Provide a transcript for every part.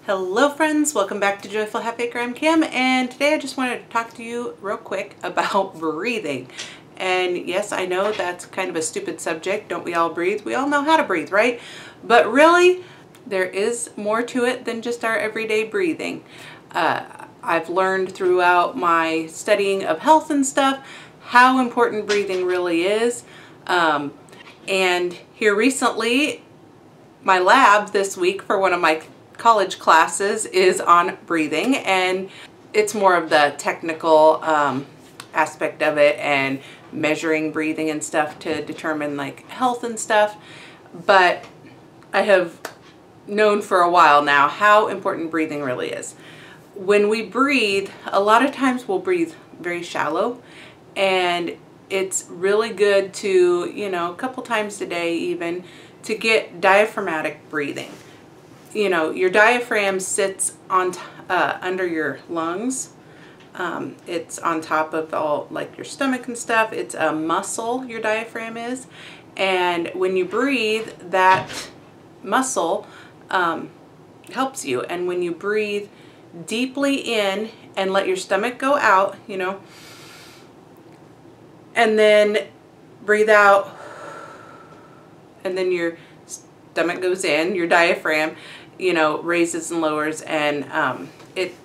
Hello friends, welcome back to Joyful Half Acre. I'm Kim, and today I just wanted to talk to you real quick about breathing. And yes, I know that's kind of a stupid subject. Don't we all breathe? We all know how to breathe, right? But really, there is more to it than just our everyday breathing. I've learned throughout my studying of health and stuff how important breathing really is. And here recently, my lab this week for one of my college classes is on breathing, and it's more of the technical aspect of it and measuring breathing and stuff to determine like health and stuff. But I have known for a while now how important breathing really is. When we breathe, a lot of times we'll breathe very shallow, and it's really good to, you know, a couple times a day even, to get diaphragmatic breathing. You know, your diaphragm sits on under your lungs. It's on top of all, like, your stomach and stuff. It's a muscle, your diaphragm is. And when you breathe, that muscle helps you. And when you breathe deeply in and let your stomach go out, you know, and then breathe out, and then your stomach goes in, your diaphragm, you know, raises and lowers, and it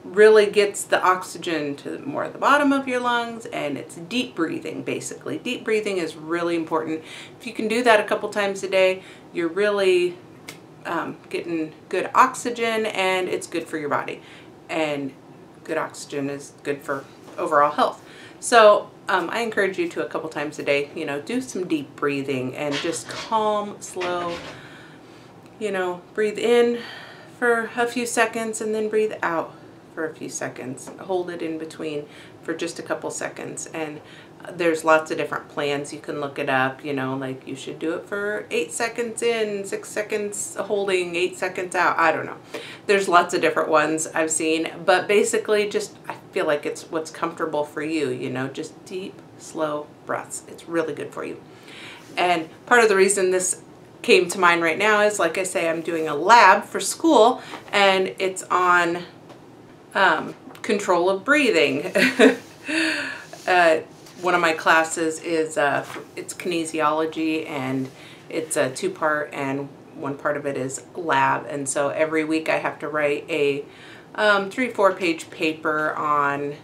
really gets the oxygen to more at the bottom of your lungs, and it's deep breathing, basically. Deep breathing is really important. If you can do that a couple times a day, you're really getting good oxygen, and it's good for your body. And good oxygen is good for overall health. So I encourage you to a couple times a day, you know, do some deep breathing and just calm, slow, you know, breathe in for a few seconds and then breathe out for a few seconds. Hold it in between for just a couple seconds. And there's lots of different plans. You can look it up, you know, like you should do it for 8 seconds in, 6 seconds holding, 8 seconds out. I don't know. There's lots of different ones I've seen, but basically just, I feel like it's what's comfortable for you, you know, just deep, slow breaths. It's really good for you. And part of the reason this came to mind right now is, like I say, I'm doing a lab for school, and it's on control of breathing. One of my classes is it's kinesiology, and it's a 2-part, and one part of it is lab. And so every week I have to write a 3-4 page paper on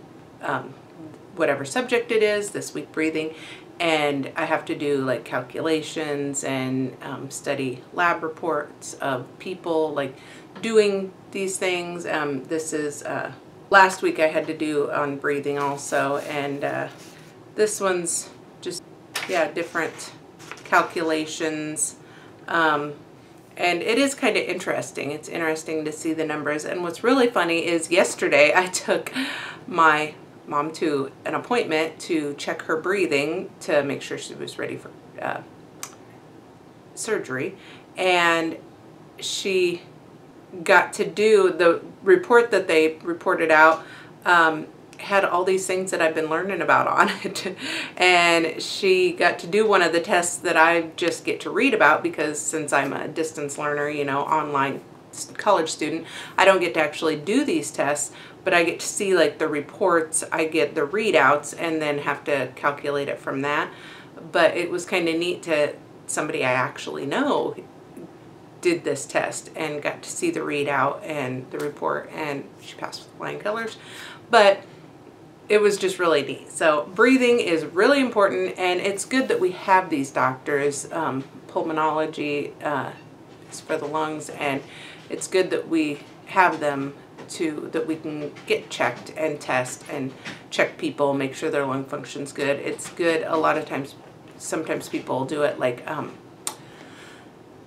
whatever subject it is, this week breathing, and I have to do like calculations and study lab reports of people like doing these things. This is last week I had to do on breathing also, and this one's just, yeah, different calculations. And it is kind of interesting. It's interesting to see the numbers. And what's really funny is yesterday I took my mom to an appointment to check her breathing to make sure she was ready for surgery. And she got to do the report that they reported out, had all these things that I've been learning about on it. And she got to do one of the tests that I just get to read about, because since I'm a distance learner, you know, online college student, I don't get to actually do these tests, but I get to see like the reports, I get the readouts, and then have to calculate it from that. But it was kind of neat to somebody I actually know did this test and got to see the readout and the report, and she passed with flying colors. But it was just really neat. So breathing is really important, and it's good that we have these doctors. Pulmonology is for the lungs, and it's good that we have them too, that we can get checked and test and check people, make sure their lung function's good. It's good a lot of times. Sometimes people do it like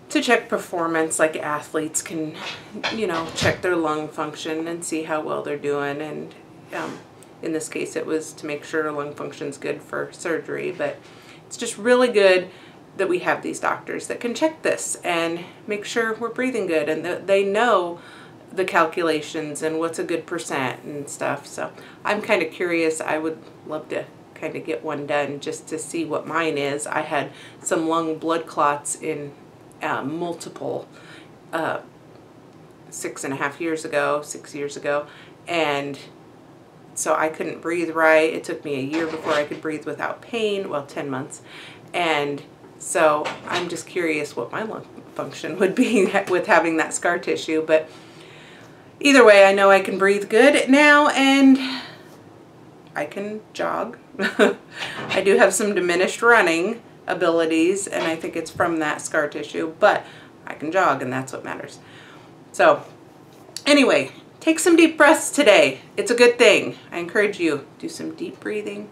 to check performance, like athletes can, you know, check their lung function and see how well they're doing. And in this case, it was to make sure lung function's good for surgery. But it's just really good that we have these doctors that can check this and make sure we're breathing good, and that they know the calculations and what's a good percent and stuff. So I'm kind of curious. I would love to kind of get one done just to see what mine is. I had some lung blood clots in multiple 6.5 years ago, 6 years ago, and so I couldn't breathe right. It took me a year before I could breathe without pain, well, 10 months. And so I'm just curious what my lung function would be with having that scar tissue. But either way, I know I can breathe good now, and I can jog. I do have some diminished running abilities, and I think it's from that scar tissue, but I can jog, and that's what matters. So anyway, take some deep breaths today. It's a good thing. I encourage you, do some deep breathing,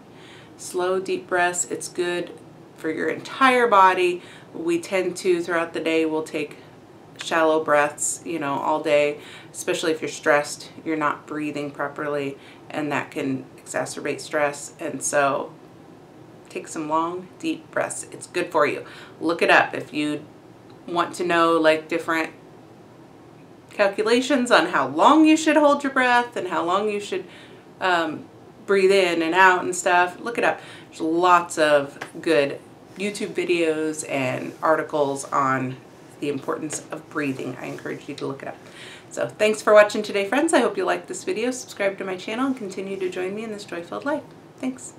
slow deep breaths. It's good for your entire body. We tend to, throughout the day, we'll take shallow breaths, you know, all day, especially if you're stressed, you're not breathing properly, and that can exacerbate stress. And so take some long, deep breaths. It's good for you. Look it up if you want to know like different calculations on how long you should hold your breath and how long you should breathe in and out and stuff. Look it up. There's lots of good YouTube videos and articles on the importance of breathing. I encourage you to look it up. So thanks for watching today, friends. I hope you liked this video. Subscribe to my channel and continue to join me in this joy-filled life. Thanks.